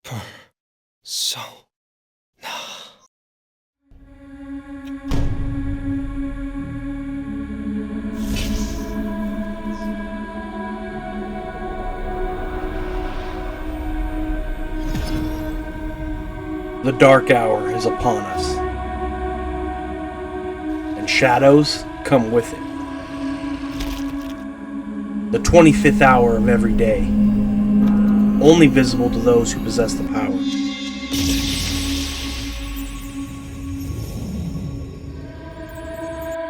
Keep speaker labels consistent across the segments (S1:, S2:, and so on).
S1: Persona.
S2: The dark hour is upon us, and shadows come with it. The 25th hour of every day, only visible to those who possess the power.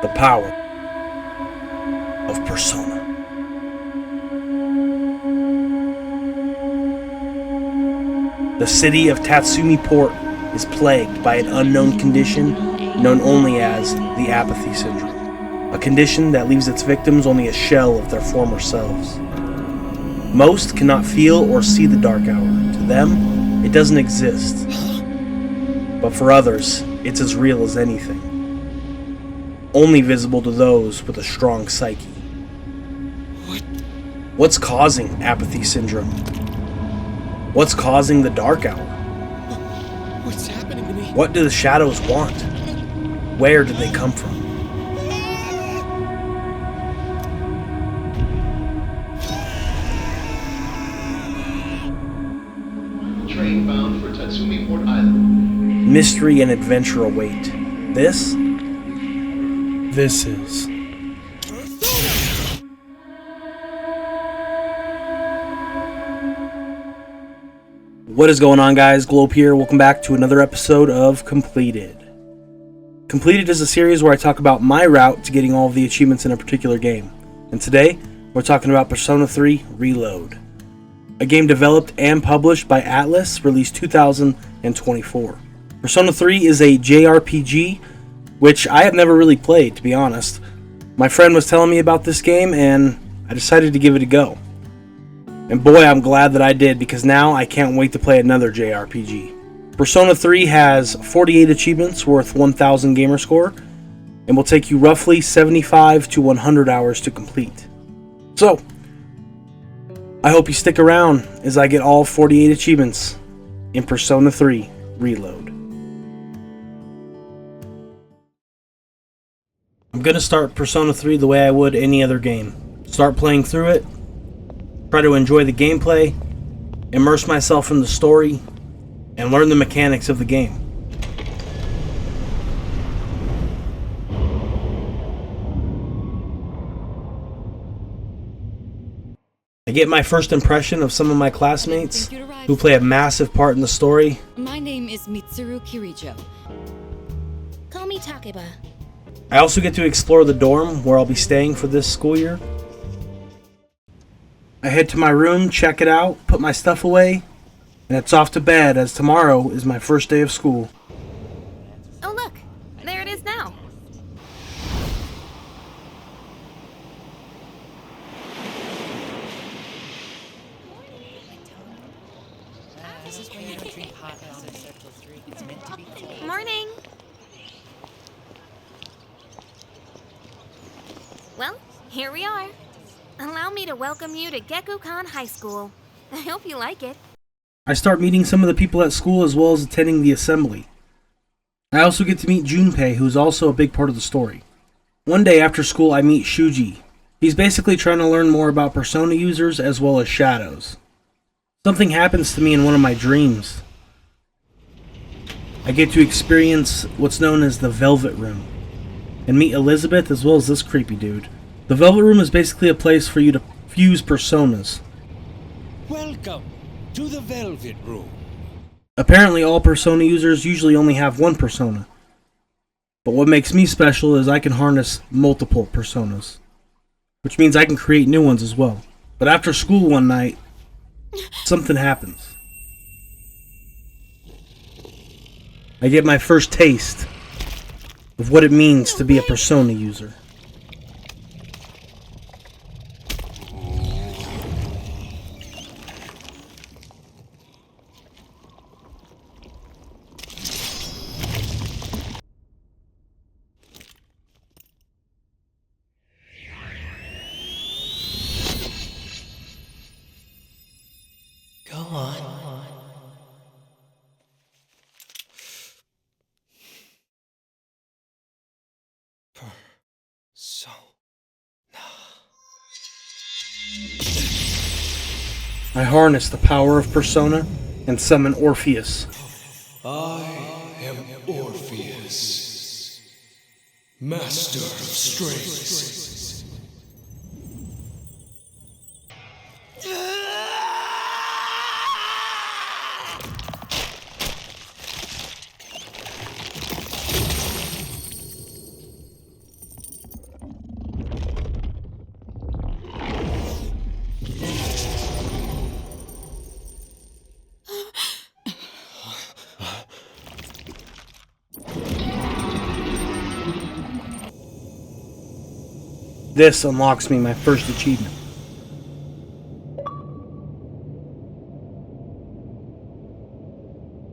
S2: The power of Persona. The city of Tatsumi Port is plagued by an unknown condition known only as the apathy syndrome, a condition that leaves its victims only a shell of their former selves. Most cannot feel or see the dark hour. To them, it doesn't exist. But for others, it's as real as anything. Only visible to those with a strong psyche. What's causing apathy syndrome? What's causing the dark hour?
S1: What's happening to me?
S2: What do the shadows want? Where did they come from?
S3: Train bound for Tatsumi Port Island.
S2: Mystery and adventure await. This is What is going on, guys? Globe here. Welcome back to another episode of Completed. Completed is a series where I talk about my route to getting all of the achievements in a particular game. And today, we're talking about Persona 3 Reload, a game developed and published by Atlus, released 2024. Persona 3 is a JRPG, which I have never really played, to be honest. My friend was telling me about this game, and I decided to give it a go. And boy, I'm glad that I did, because now I can't wait to play another JRPG. Persona 3 has 48 achievements worth 1,000 gamerscore, and will take you roughly 75 to 100 hours to complete. So, I hope you stick around as I get all 48 achievements in Persona 3 Reload. I'm going to start Persona 3 the way I would any other game. Start playing through it, try to enjoy the gameplay, immerse myself in the story, and learn the mechanics of the game. I get my first impression of some of my classmates who play a massive part in the story.
S4: My name is Mitsuru Kirijo.
S5: Call me Takeba.
S2: I also get to explore the dorm where I'll be staying for this school year. I head to my room, check it out, put my stuff away, and it's off to bed, as tomorrow is my first day of school.
S5: Oh look, there it is now.
S6: This is why you don't drink hot acid Circle 3. It's meant to be cold.
S5: Morning. Well, here we are. Allow me to welcome you to Gekukan High School. I hope you like it.
S2: I start meeting some of the people at school as well as attending the assembly. I also get to meet Junpei, who is also a big part of the story. One day after school, I meet Shuji. He's basically trying to learn more about Persona users as well as shadows. Something happens to me in one of my dreams. I get to experience what's known as the Velvet Room, and meet Elizabeth as well as this creepy dude. The Velvet Room is basically a place for you to fuse personas.
S7: Welcome to the Velvet Room.
S2: Apparently all Persona users usually only have one persona. But what makes me special is I can harness multiple personas, which means I can create new ones as well. But after school one night, something happens. I get my first taste of what it means to be a Persona user.
S6: Go on.
S7: So.
S2: I harness the power of Persona and summon Orpheus.
S7: I am Orpheus, master of strength.
S2: This unlocks me my first achievement.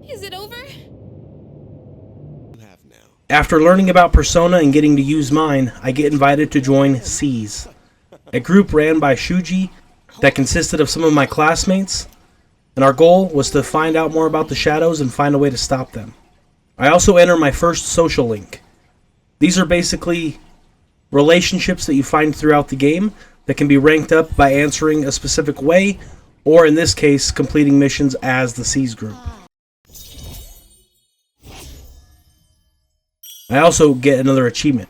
S4: Is it over?
S2: After learning about Persona and getting to use mine, I get invited to join Seize, a group ran by Shuji that consisted of some of my classmates, and our goal was to find out more about the shadows and find a way to stop them. I also enter my first social link. These are basically relationships that you find throughout the game that can be ranked up by answering a specific way, or in this case, completing missions as the Seize group. I also get another achievement.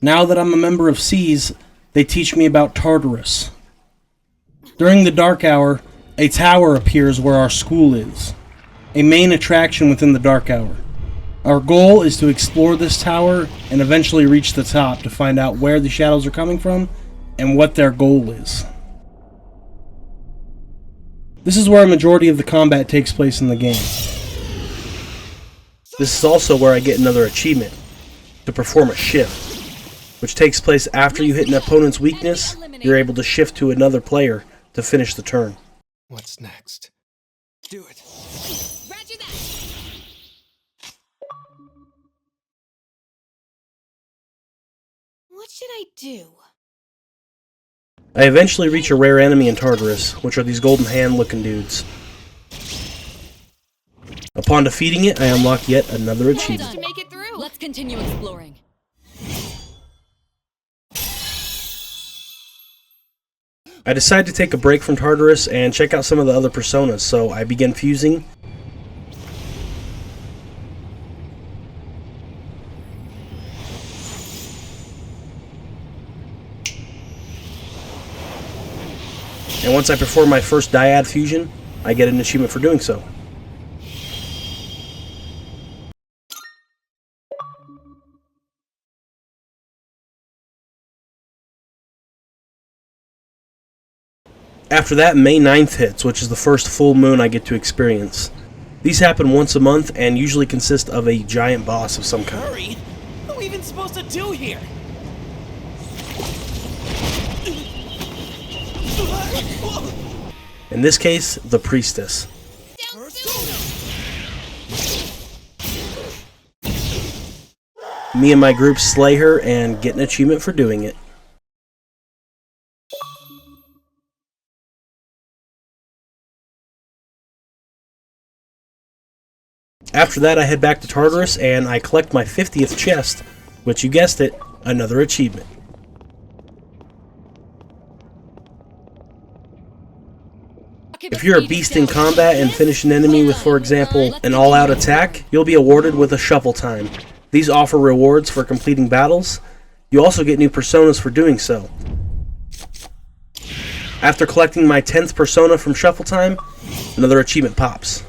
S2: Now that I'm a member of Seize, they teach me about Tartarus. During the dark hour, a tower appears where our school is, a main attraction within the dark hour. Our goal is to explore this tower and eventually reach the top to find out where the shadows are coming from and what their goal is. This is where a majority of the combat takes place in the game. This is also where I get another achievement, to perform a shift, which takes place after you hit an opponent's weakness. You're able to shift to another player to finish the turn.
S7: What's next? Do it.
S4: Roger that. What should I do?
S2: I eventually reach a rare enemy in Tartarus, which are these golden hand-looking dudes. Upon defeating it, I unlock yet another achievement.
S4: To make it through. Let's continue exploring.
S2: I decide to take a break from Tartarus and check out some of the other personas, so I begin fusing. And once I perform my first dyad fusion, I get an achievement for doing so. After that, May 9th hits, which is the first full moon I get to experience. These happen once a month and usually consist of a giant boss of some kind.
S6: Hurry! What are we even supposed to do here?
S2: In this case, the priestess. Me and my group slay her and get an achievement for doing it. After that, I head back to Tartarus and I collect my 50th chest, which, you guessed it, another achievement. If you're a beast in combat and finish an enemy with, for example, an all-out attack, you'll be awarded with a shuffle time. These offer rewards for completing battles. You also get new personas for doing so. After collecting my 10th persona from shuffle time, another achievement pops.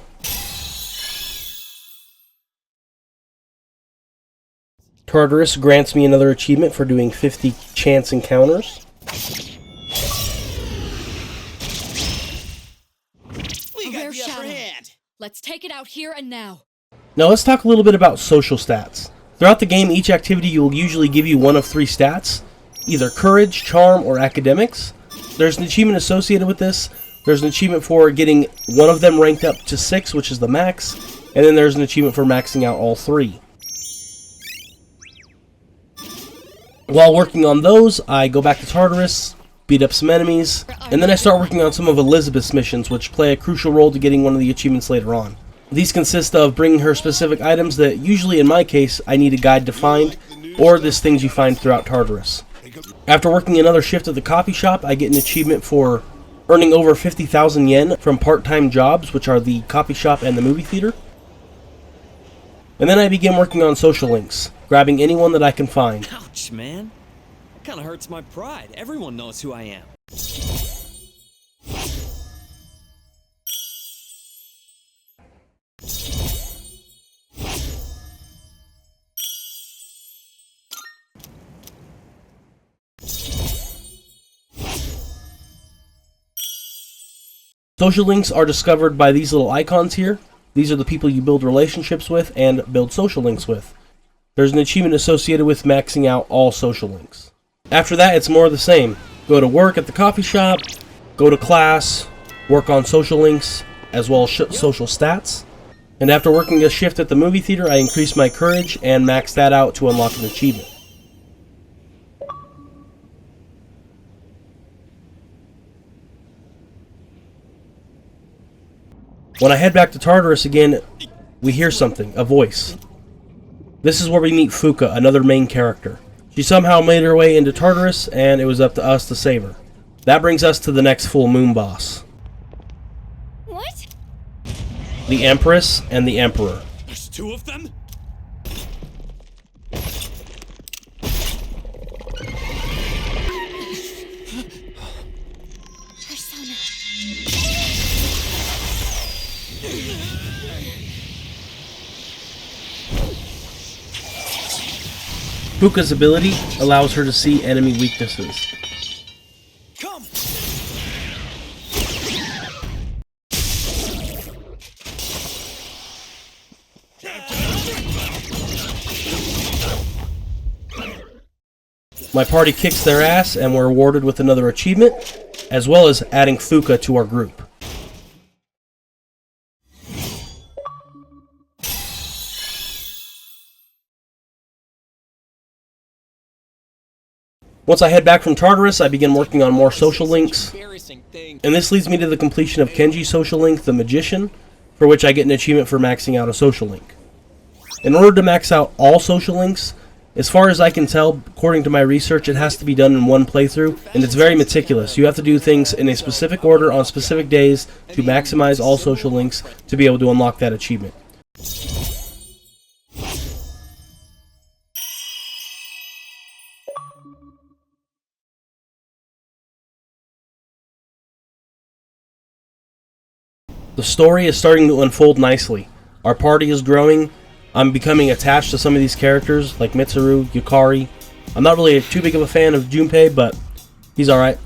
S2: Tartarus grants me another achievement for doing 50 chance encounters.
S6: We got
S4: rare
S6: the upper
S4: shadow.
S6: hand.
S4: Let's take it out here and now.
S2: Now let's talk a little bit about social stats. Throughout the game, each activity will usually give you one of 3 stats, either courage, charm, or academics. There's an achievement associated with this. There's an achievement for getting one of them ranked up to 6, which is the max, and then there's an achievement for maxing out all 3. While working on those, I go back to Tartarus, beat up some enemies, and then I start working on some of Elizabeth's missions, which play a crucial role to getting one of the achievements later on. These consist of bringing her specific items that usually, in my case, I need a guide to find, or there's things you find throughout Tartarus. After working another shift at the coffee shop, I get an achievement for earning over 50,000 yen from part-time jobs, which are the coffee shop and the movie theater. And then I begin working on social links, grabbing anyone that I can find.
S8: Ouch, man. Kinda hurts my pride. Everyone knows who I am.
S2: Social links are discovered by these little icons here. These are the people you build relationships with and build social links with. There's an achievement associated with maxing out all social links. After that, it's more of the same. Go to work at the coffee shop, go to class, work on social links, as well as social stats. And after working a shift at the movie theater, I increase my courage and max that out to unlock an achievement. When I head back to Tartarus again, we hear something, a voice. This is where we meet Fuka, another main character. She somehow made her way into Tartarus, and it was up to us to save her. That brings us to the next full moon boss.
S4: What?
S2: The Empress and the Emperor.
S8: There's two of them?
S4: Persona.
S2: Fuka's ability allows her to see enemy weaknesses.
S8: Come!
S2: My party kicks their ass and we're rewarded with another achievement, as well as adding Fuka to our group. Once I head back from Tartarus, I begin working on more social links, and this leads me to the completion of Kenji's social link, the Magician, for which I get an achievement for maxing out a social link. In order to max out all social links, as far as I can tell, according to my research, it has to be done in one playthrough, and it's very meticulous. You have to do things in a specific order on specific days to maximize all social links to be able to unlock that achievement. The story is starting to unfold nicely. Our party is growing. I'm becoming attached to some of these characters, like Mitsuru, Yukari. I'm not really too big of a fan of Junpei, but he's alright.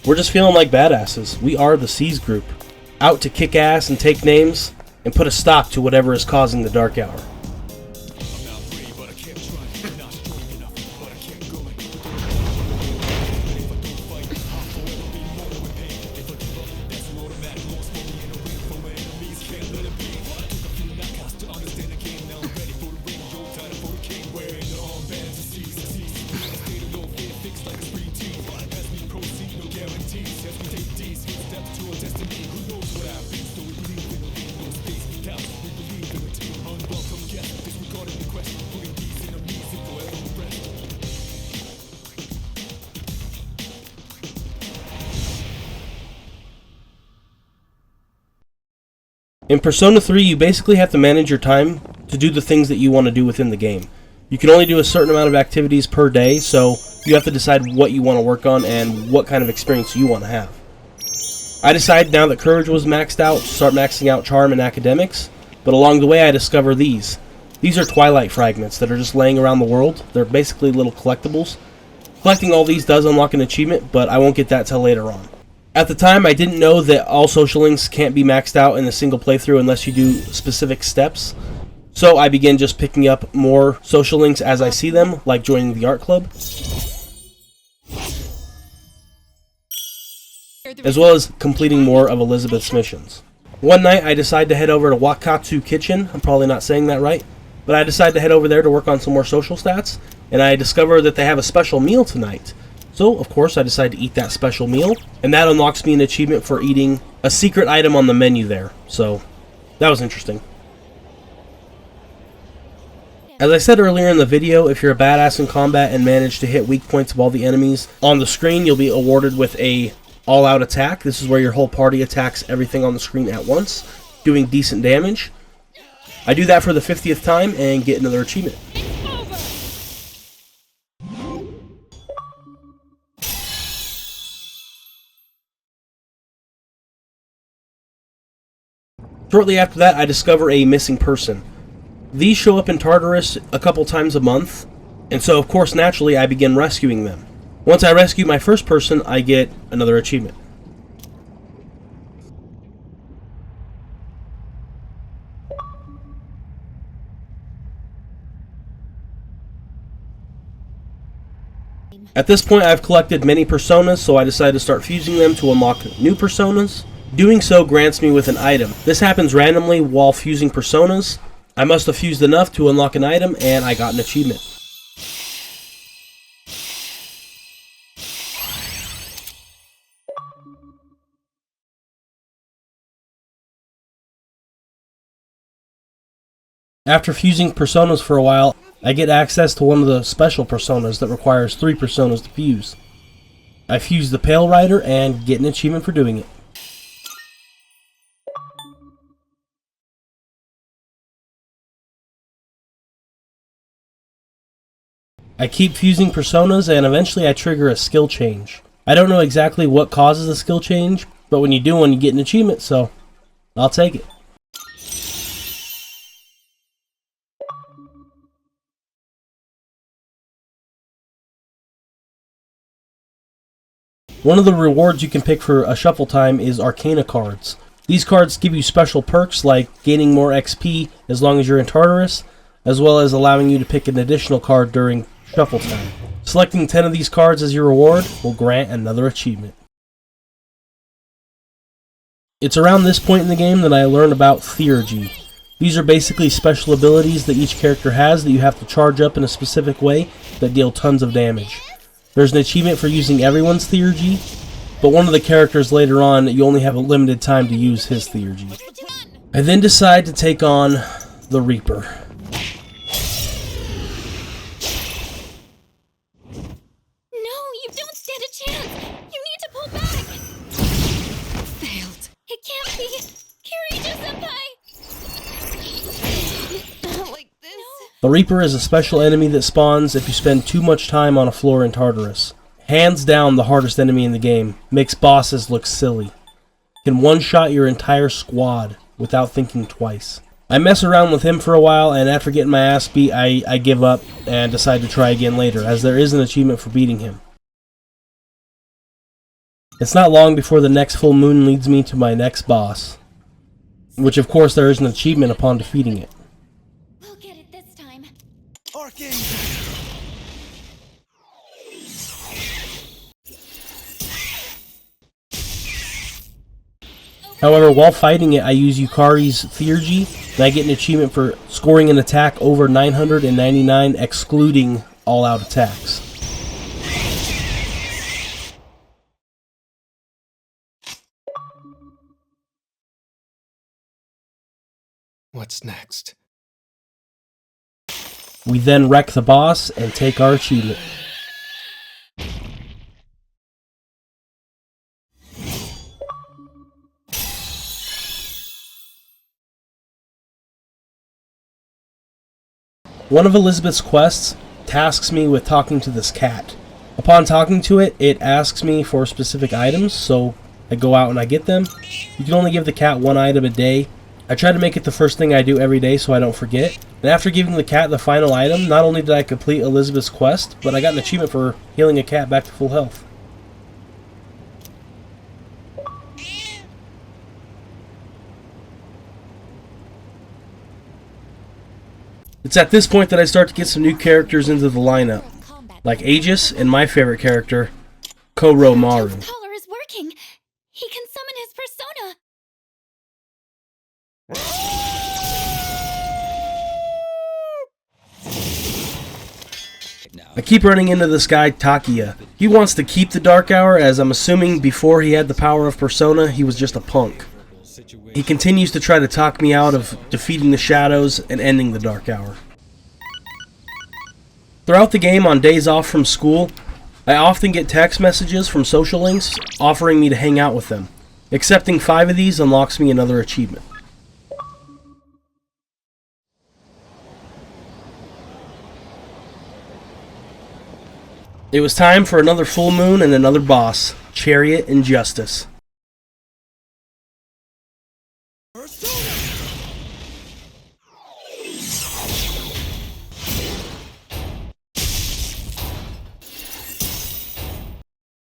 S2: We're just feeling like badasses. We are the C's group, out to kick ass and take names, and put a stop to whatever is causing the dark hour. In Persona 3, you basically have to manage your time to do the things that you want to do within the game. You can only do a certain amount of activities per day, so you have to decide what you want to work on and what kind of experience you want to have. I decided now that Courage was maxed out to start maxing out Charm and Academics, but along the way I discovered these. These are Twilight Fragments that are just laying around the world. They're basically little collectibles. Collecting all these does unlock an achievement, but I won't get that till later on. At the time, I didn't know that all social links can't be maxed out in a single playthrough unless you do specific steps. So I began just picking up more social links as I see them, like joining the art club, as well as completing more of Elizabeth's missions. One night, I decided to head over to Wakatsu Kitchen. I'm probably not saying that right, but I decided to head over there to work on some more social stats, and I discovered that they have a special meal tonight. So, of course, I decide to eat that special meal, and that unlocks me an achievement for eating a secret item on the menu there. So, that was interesting. As I said earlier in the video, if you're a badass in combat and manage to hit weak points of all the enemies on the screen, you'll be awarded with a all-out attack. This is where your whole party attacks everything on the screen at once, doing decent damage. I do that for the 50th time and get another achievement. Shortly after that, I discover a missing person. These show up in Tartarus a couple times a month, and so of course naturally I begin rescuing them. Once I rescue my first person, I get another achievement. At this point I've collected many personas, so I decided to start fusing them to unlock new personas. Doing so grants me with an item. This happens randomly while fusing personas. I must have fused enough to unlock an item, and I got an achievement. After fusing personas for a while, I get access to one of the special personas that requires 3 personas to fuse. I fuse the Pale Rider and get an achievement for doing it. I keep fusing personas and eventually I trigger a skill change. I don't know exactly what causes a skill change, but when you do one you get an achievement, so I'll take it. One of the rewards you can pick for a shuffle time is Arcana cards. These cards give you special perks like gaining more XP as long as you're in Tartarus, as well as allowing you to pick an additional card during shuffle time. Selecting 10 of these cards as your reward will grant another achievement. It's around this point in the game that I learned about theurgy. These are basically special abilities that each character has that you have to charge up in a specific way that deal tons of damage. There's an achievement for using everyone's theurgy, but one of the characters later on, you only have a limited time to use his theurgy. I then decide to take on the Reaper.
S4: No, you don't stand a chance. You need to pull back. Failed. It can't be. Kirito-senpai. Like this.
S2: The Reaper is a special enemy that spawns if you spend too much time on a floor in Tartarus. Hands down the hardest enemy in the game. Makes bosses look silly. Can one-shot your entire squad without thinking twice. I mess around with him for a while, and after getting my ass beat, I give up and decide to try again later, as there is an achievement for beating him. It's not long before the next full moon leads me to my next boss, which of course there is an achievement upon defeating it.
S4: We'll get it this time.
S7: Archangel!
S2: However, while fighting it, I use Yukari's theurgy, and I get an achievement for scoring an attack over 999, excluding all-out attacks.
S1: What's next?
S2: We then wreck the boss and take our achievement. One of Elizabeth's quests tasks me with talking to this cat. Upon talking to it, it asks me for specific items, so I go out and I get them. You can only give the cat one item a day. I try to make it the first thing I do every day so I don't forget. And after giving the cat the final item, not only did I complete Elizabeth's quest, but I got an achievement for healing a cat back to full health. It's at this point that I start to get some new characters into the lineup, like Aegis and my favorite character, Koromaru.
S4: Joe's collar is working. He can summon his persona.
S6: Now,
S2: I keep running into this guy, Takia. He wants to keep the Dark Hour, as I'm assuming before he had the power of Persona, he was just a punk. He continues to try to talk me out of defeating the shadows and ending the Dark Hour. Throughout the game, on days off from school, I often get text messages from social links offering me to hang out with them. Accepting 5 of these unlocks me another achievement. It was time for another full moon and another boss, Chariot and Justice.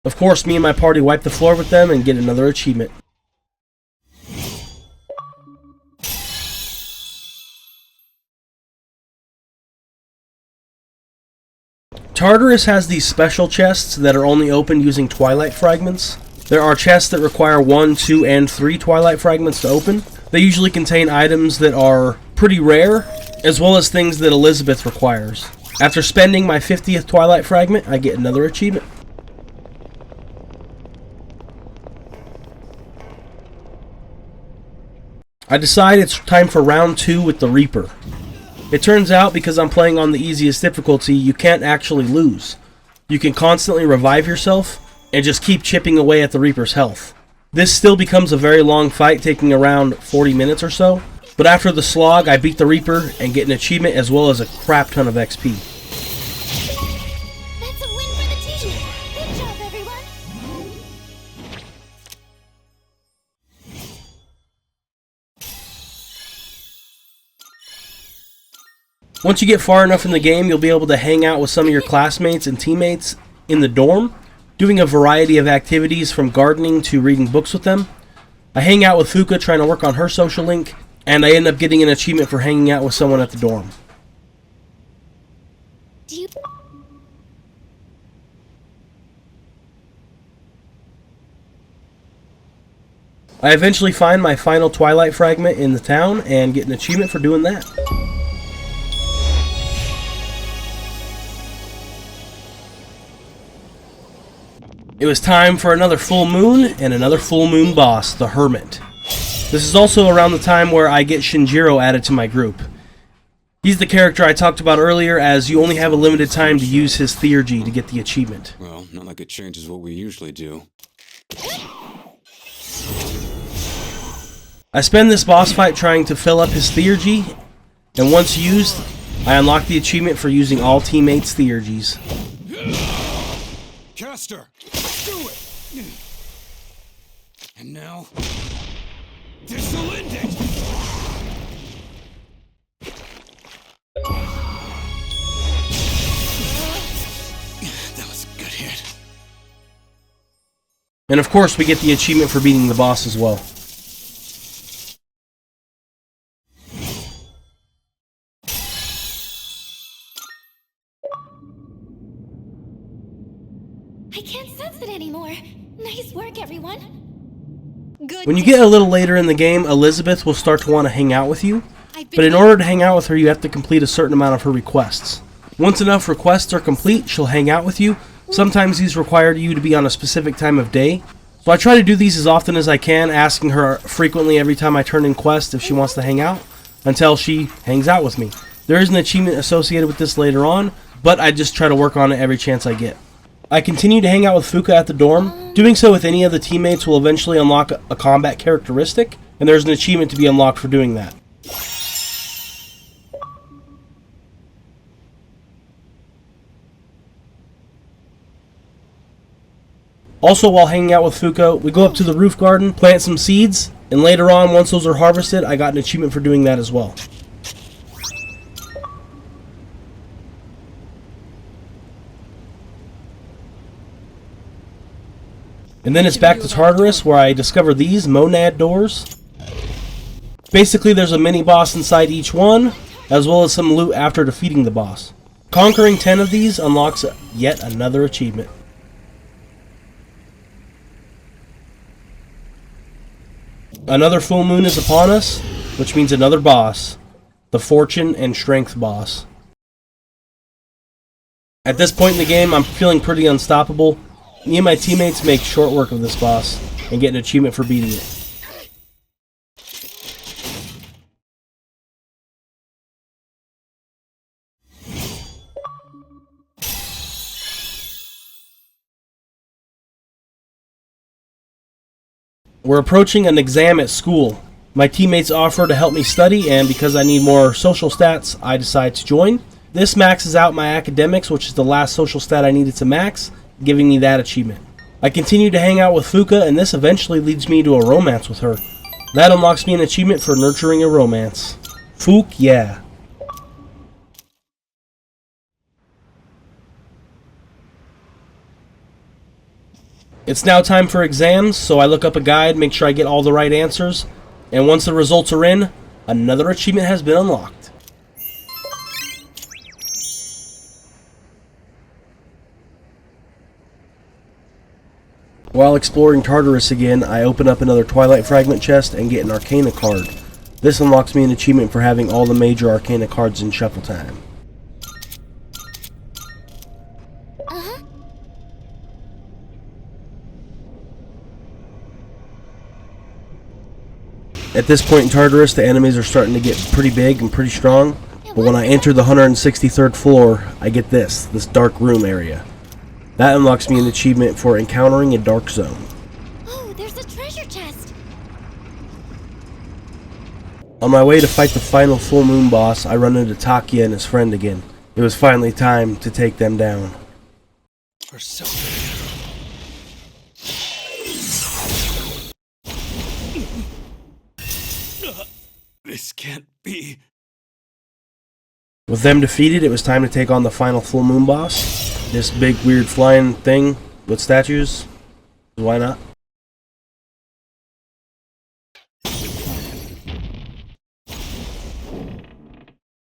S2: Of course, me and my party wipe the floor with them and get another achievement. Tartarus has these special chests that are only opened using Twilight Fragments. There are chests that require 1, 2, and 3 Twilight Fragments to open. They usually contain items that are pretty rare, as well as things that Elizabeth requires. After spending my 50th Twilight Fragment, I get another achievement. I decide it's time for round 2 with the Reaper. It turns out, because I'm playing on the easiest difficulty, you can't actually lose. You can constantly revive yourself and just keep chipping away at the Reaper's health. This still becomes a very long fight, taking around 40 minutes or so, but after the slog, I beat the Reaper and get an achievement as well as a crap ton of XP.
S4: That's a win for the team. Good job, everyone.
S2: Once you get far enough in the game, you'll be able to hang out with some of your classmates and teammates in the dorm, doing a variety of activities from gardening to reading books with them. I hang out with Fuka trying to work on her social link, and I end up getting an achievement for hanging out with someone at the dorm.
S4: Do you...
S2: I eventually find my final Twilight Fragment in the town and get an achievement for doing that. It was time for another full moon and another full moon boss, the Hermit. This is also around the time where I get Shinjiro added to my group. He's the character I talked about earlier, as you only have a limited time to use his theurgy to get the achievement.
S9: Well, not like it changes what we usually do.
S2: I spend this boss fight trying to fill up his theurgy, and once used, I unlock the achievement for using all teammates' theurgies.
S7: Caster, do it! And now, this'll end it!
S9: That was a good hit.
S2: And of course, we get the achievement for beating the boss as well.
S4: I can't sense it anymore. Nice work, everyone. Good.
S2: When you get a little later in the game, Elizabeth will start to want to hang out with you, but in order to hang out with her, you have to complete a certain amount of her requests. Once enough requests are complete, she'll hang out with you. Sometimes these require you to be on a specific time of day, so I try to do these as often as I can, asking her frequently every time I turn in quests if she wants to hang out, until she hangs out with me. There is an achievement associated with this later on, but I just try to work on it every chance I get. I continue to hang out with Fuka at the dorm. Doing so with any of the teammates will eventually unlock a combat characteristic, and there's an achievement to be unlocked for doing that. Also, while hanging out with Fuka, we go up to the roof garden, plant some seeds, and later on, once those are harvested, I got an achievement for doing that as well. And then it's back to Tartarus, where I discover these monad doors. Basically, there's a mini-boss inside each one, as well as some loot after defeating the boss. Conquering 10 of these unlocks yet another achievement. Another full moon is upon us, which means another boss, the Fortune and Strength boss. At this point in the game, I'm feeling pretty unstoppable. Me and my teammates make short work of this boss and get an achievement for beating it. We're approaching an exam at school. My teammates offer to help me study, and because I need more social stats, I decide to join. This maxes out my academics, which is the last social stat I needed to max, giving me that achievement. I continue to hang out with Fuka, and this eventually leads me to a romance with her. That unlocks me an achievement for nurturing a romance. Fook, yeah. It's now time for exams, so I look up a guide, make sure I get all the right answers, and once the results are in, another achievement has been unlocked. While exploring Tartarus again, I open up another Twilight Fragment chest and get an Arcana card. This unlocks me an achievement for having all the major Arcana cards in shuffle time. At this point in Tartarus, the enemies are starting to get pretty big and pretty strong, but when I enter the 163rd floor, I get this dark room area. That unlocks me an achievement for encountering a dark zone.
S4: Oh, there's a treasure chest.
S2: On my way to fight the final full moon boss, I run into Takia and his friend again. It was finally time to take them down.
S1: For so
S9: This can't be.
S2: With them defeated, it was time to take on the final full moon boss. This big weird flying thing with statues. Why not?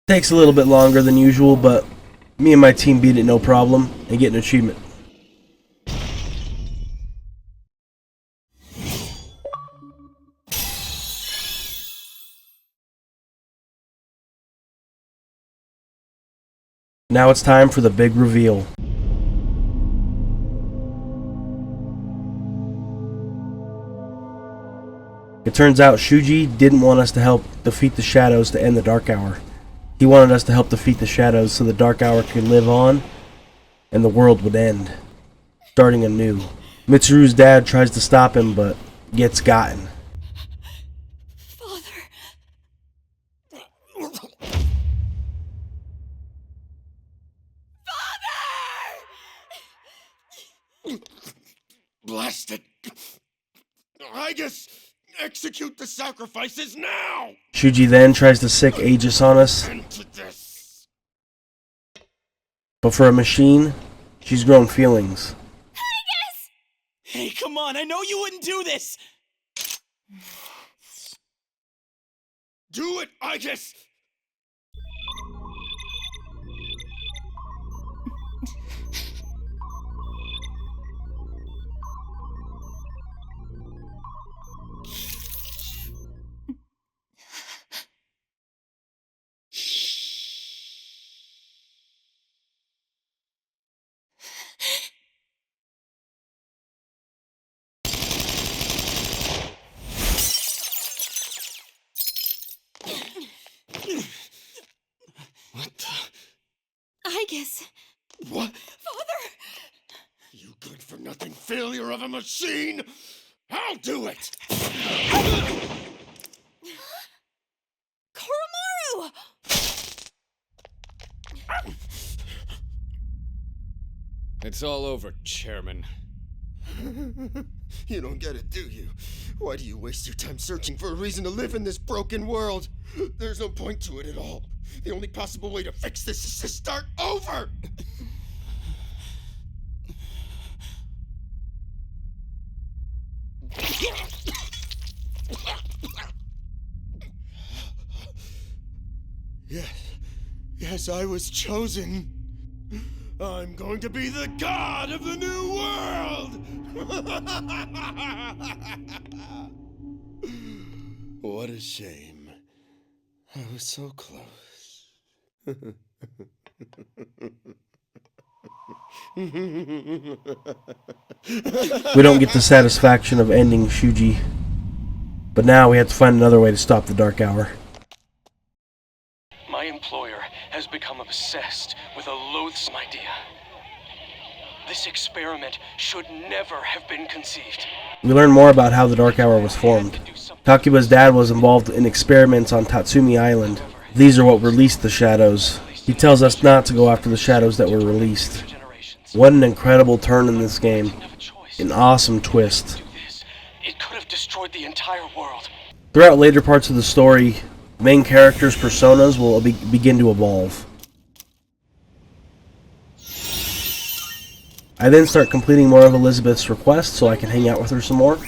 S2: Takes a little bit longer than usual, but me and my team beat it no problem and get an achievement. Now it's time for the big reveal. It turns out Shuji didn't want us to help defeat the shadows to end the Dark Hour. He wanted us to help defeat the shadows so the Dark Hour could live on and the world would end, starting anew. Mitsuru's dad tries to stop him but gets gotten.
S9: Blast it! I guess execute the sacrifices now!
S2: Shuji then tries to sick Aegis on us,
S9: Into this.
S2: but for a machine, she's grown feelings.
S6: Hey, come on, I know you wouldn't do this!
S9: Do it, I guess! What the?
S4: I guess.
S9: What?
S4: Father!
S9: You good for nothing failure of a machine! I'll do it!
S4: Koromaru!
S8: It's all over, Chairman.
S9: You don't get it, do you? Why do you waste your time searching for a reason to live in this broken world? There's no point to it at all. The only possible way to fix this is to start over! Yes, I was chosen. I'm going to be the god of the new world! What a shame. I was so close.
S2: We don't get the satisfaction of ending Shuji, but now we have to find another way to stop the Dark Hour.
S1: My employer has become obsessed with a loathsome idea. This experiment should never have been conceived.
S2: We learn more about how the Dark Hour was formed. Takuba's dad was involved in experiments on Tatsumi Island. These are what released the shadows. He tells us not to go after the shadows that were released. What an incredible turn in this game. An awesome twist.
S1: It could have destroyed the entire world.
S2: Throughout later parts of the story, main characters' personas will begin to evolve. I then start completing more of Elizabeth's requests so I can hang out with her some more.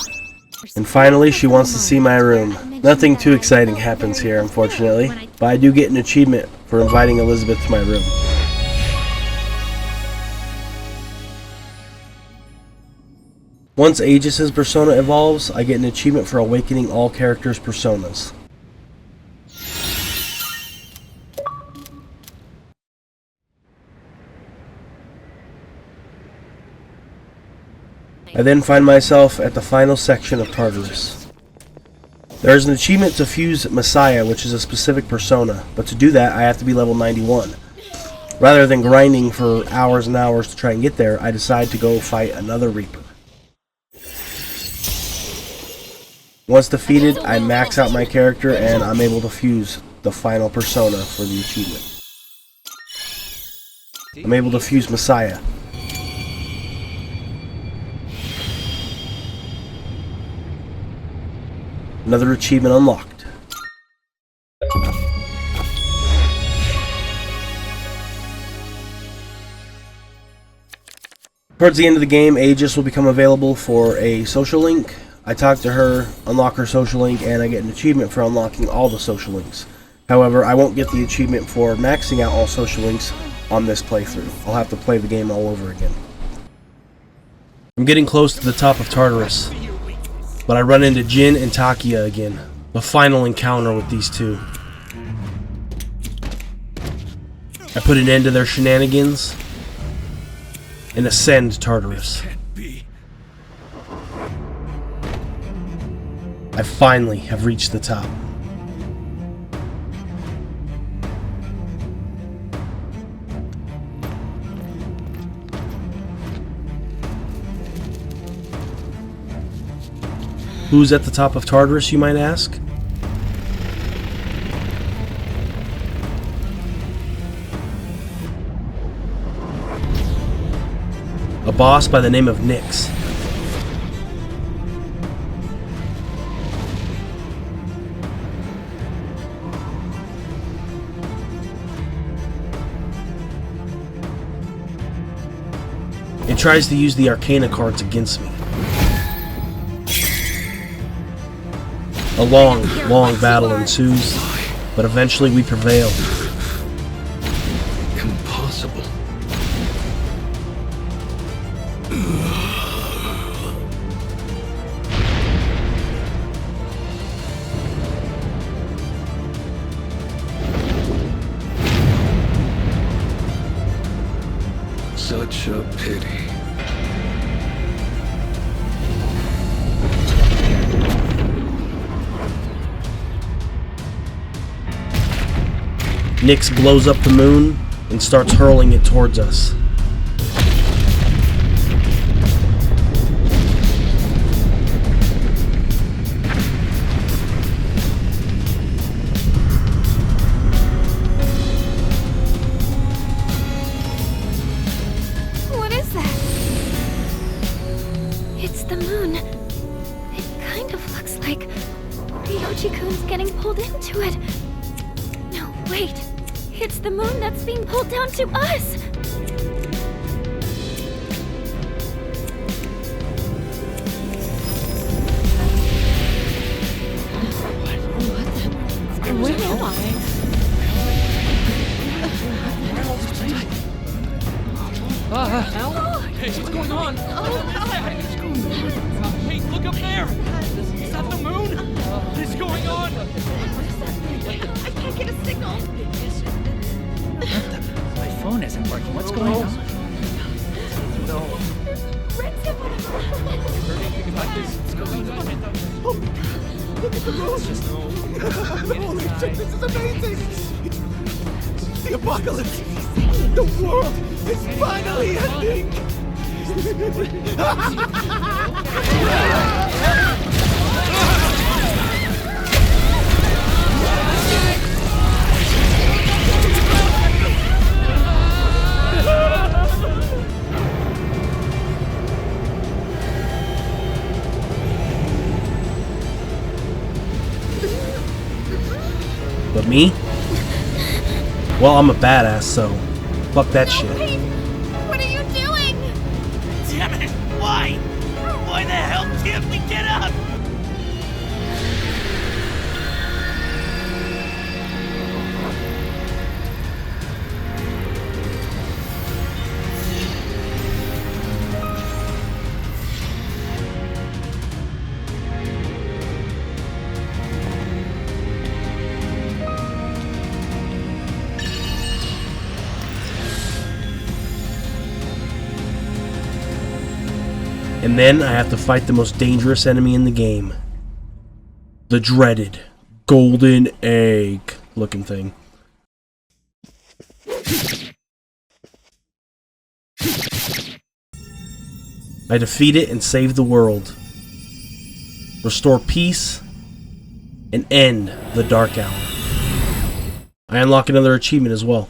S2: And finally, she wants to see my room. Nothing too exciting happens here, unfortunately, but I do get an achievement for inviting Elizabeth to my room. Once Aegis' persona evolves, I get an achievement for awakening all characters' personas. I then find myself at the final section of Tartarus. There is an achievement to fuse Messiah, which is a specific persona, but to do that I have to be level 91. Rather than grinding for hours and hours to try and get there, I decide to go fight another Reaper. Once defeated, I max out my character and I'm able to fuse the final persona for the achievement. I'm able to fuse Messiah. Another achievement unlocked. Towards the end of the game, Aegis will become available for a social link. I talk to her, unlock her social link, and I get an achievement for unlocking all the social links. However, I won't get the achievement for maxing out all social links on this playthrough. I'll have to play the game all over again. I'm getting close to the top of Tartarus, but I run into Jin and Takia again. The final encounter with these two. I put an end to their shenanigans and ascend Tartarus. I finally have reached the top. Who's at the top of Tartarus, you might ask? A boss by the name of Nyx. It tries to use the Arcana cards against me. A long, long battle ensues, but eventually we prevail.
S1: Impossible. Such a pity.
S2: Nyx blows up the moon and starts hurling it towards us.
S5: What is that? It's the moon. It kind of looks like Ryoji-kun's getting pulled into it. No, wait. It's the moon that's being pulled down to us!
S4: Where am I?
S8: Hey, what's going on? Hey, look up there! Is that the moon? What is going on?
S4: I can't get a signal.
S6: My phone isn't working. What's going on?
S9: Look at the moon! Holy shit, this is amazing! It's the apocalypse! The world is finally ending!
S2: But me? Well, I'm a badass, so fuck that shit.
S4: Wait! What are you doing?
S8: Damn it! Why? Why the hell can't we get up?
S2: And then I have to fight the most dangerous enemy in the game. The dreaded golden egg looking thing. I defeat it and save the world. Restore peace and end the dark hour. I unlock another achievement as well.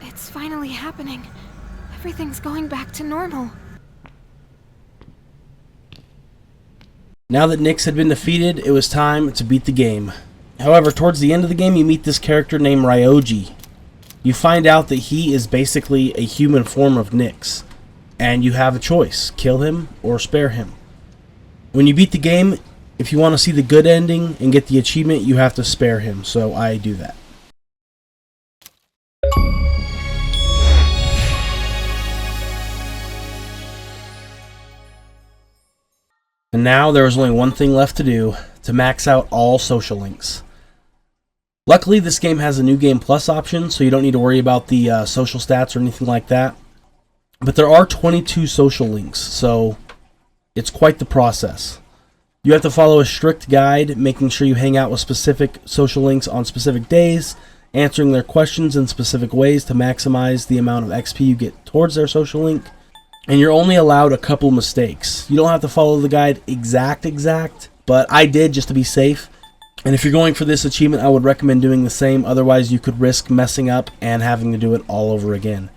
S5: It's finally happening. Everything's going back to normal.
S2: Now that Nyx had been defeated, it was time to beat the game. However, towards the end of the game, you meet this character named Ryoji. You find out that he is basically a human form of Nyx, and you have a choice: kill him or spare him. When you beat the game, if you want to see the good ending and get the achievement, you have to spare him, so I do that. And now there is only one thing left to do, to max out all social links. Luckily, this game has a New Game Plus option, so you don't need to worry about the social stats or anything like that. But there are 22 social links, so it's quite the process. You have to follow a strict guide, making sure you hang out with specific social links on specific days, answering their questions in specific ways to maximize the amount of XP you get towards their social link. And you're only allowed a couple mistakes. You don't have to follow the guide exact, but I did just to be safe. And if you're going for this achievement, I would recommend doing the same. Otherwise, you could risk messing up and having to do it all over again.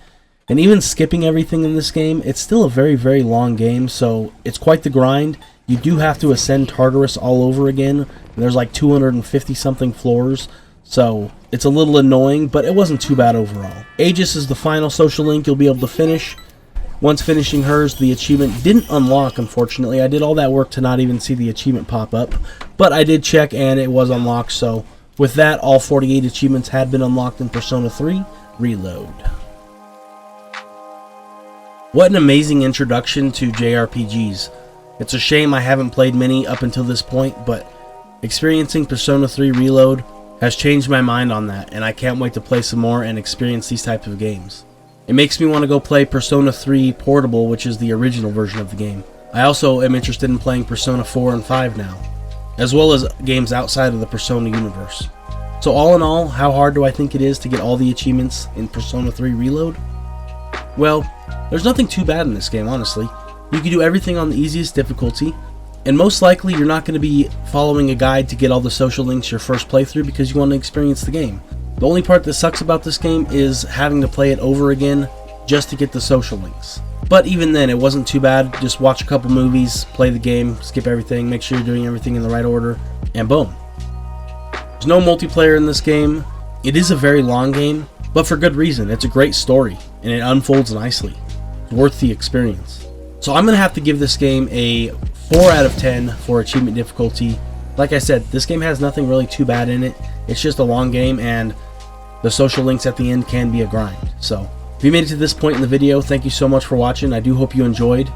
S2: And even skipping everything in this game, it's still a very, very long game, so it's quite the grind. You do have to ascend Tartarus all over again. And there's like 250 something floors, so it's a little annoying, but it wasn't too bad overall. Aegis is the final social link you'll be able to finish. Once finishing hers, the achievement didn't unlock, unfortunately. I did all that work to not even see the achievement pop up, but I did check and it was unlocked, so with that, all 48 achievements had been unlocked in Persona 3 Reload. What an amazing introduction to JRPGs. It's a shame I haven't played many up until this point, but experiencing Persona 3 Reload has changed my mind on that, and I can't wait to play some more and experience these types of games. It makes me want to go play Persona 3 Portable, which is the original version of the game. I also am interested in playing Persona 4 and 5 now, as well as games outside of the Persona universe. So all in all, how hard do I think it is to get all the achievements in Persona 3 Reload? Well, there's nothing too bad in this game, honestly. You can do everything on the easiest difficulty, and most likely you're not going to be following a guide to get all the social links your first playthrough because you want to experience the game. The only part that sucks about this game is having to play it over again just to get the social links. But even then, it wasn't too bad. Just watch a couple movies, play the game, skip everything, make sure you're doing everything in the right order, and boom. There's no multiplayer in this game. It is a very long game, but for good reason. It's a great story, and it unfolds nicely. It's worth the experience. So I'm going to have to give this game a 4 out of 10 for achievement difficulty. Like I said, this game has nothing really too bad in it. It's just a long game, and the social links at the end can be a grind. So if you made it to this point in the video, thank you so much for watching. I do hope you enjoyed.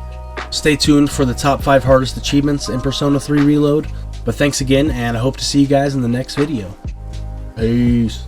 S2: Stay tuned for the top 5 hardest achievements in Persona 3 Reload. But thanks again, and I hope to see you guys in the next video. Peace.